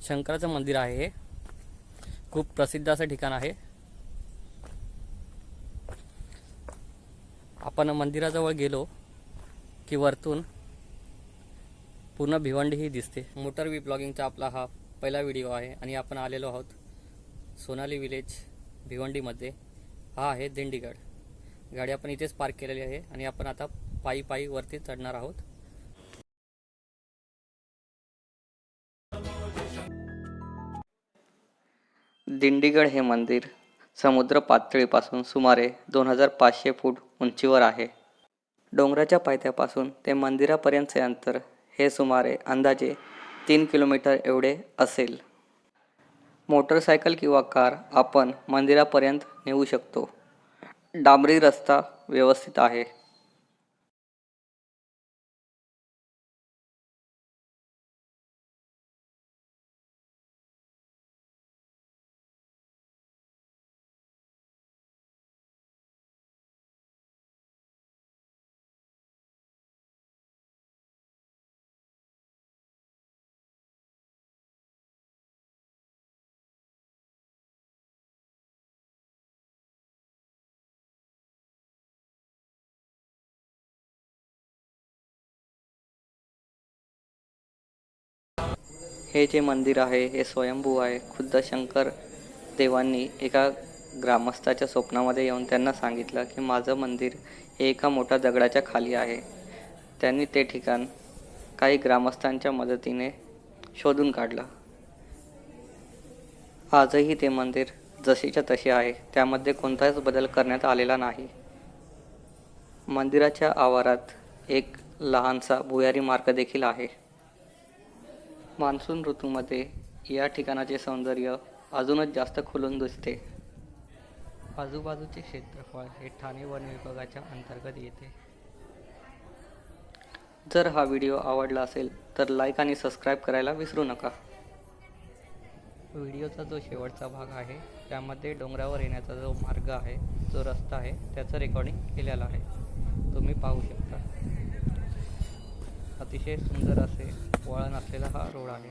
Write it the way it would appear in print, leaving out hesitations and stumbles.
शंकराचं मंदिर आहे हे खूप प्रसिद्ध असं ठिकाण आहे। आपण मंदिराजवळ गेलो की वरतून पूर्ण भिवंडी ही दिसते। मोटर वी ब्लॉगिंगचा आपला हा पहिला व्हिडिओ आहे आणि आपण आलेलो आहोत सोनाली विलेज भिवंडीमध्ये। हा आहे दिंडीगड। गाडी आपण इथेच पार्क केलेली आहे आणि आपण आता पायी पायी वरती चढणार आहोत। दिंडीगड हे मंदिर समुद्र पातळीपासून सुमारे 2500 फूट उंचीवर आहे। डोंगराच्या पायथ्यापासून ते मंदिरापर्यंतचे अंतर हे सुमारे अंदाजे 3 किलोमीटर एवढे असेल। मोटरसायकल किंवा कार आपण मंदिरापर्यंत नेऊ शकतो। डांबरी रस्ता व्यवस्थित आहे। हे जे मंदिर आहे हे स्वयंभू आहे। खुद्द शंकर देवांनी एका ग्रामस्थाच्या स्वप्नामध्ये येऊन त्यांना सांगितलं की माझं मंदिर हे एका मोठ्या दगडाच्या खाली आहे। त्यांनी ते ठिकाण काही ग्रामस्थांच्या मदतीने शोधून काढलं। आजही ते मंदिर जशीच्या तसे आहे, त्यामध्ये कोणताच बदल करण्यात आलेला नाही। मंदिराच्या आवारात एक लहानसा भुयारी मार्ग देखील आहे। मान्सून ऋतूमध्ये या ठिकाणाचे सौंदर्य अजूनच जास्त खुलून दिसते। आजूबाजूचे क्षेत्रफळ हे ठाणे वन विभागाच्या अंतर्गत येते। जर हा व्हिडिओ आवडला असेल तर लाईक आणि सबस्क्राईब करायला विसरू नका। व्हिडिओचा जो शेवटचा भाग आहे त्यामध्ये डोंगरावर येण्याचा जो मार्ग आहे, जो रस्ता आहे, त्याचं रेकॉर्डिंग केलेलं आहे, तुम्ही पाहू शकता। अतिशय सुंदर असे वळण असलेला हा रोड आहे।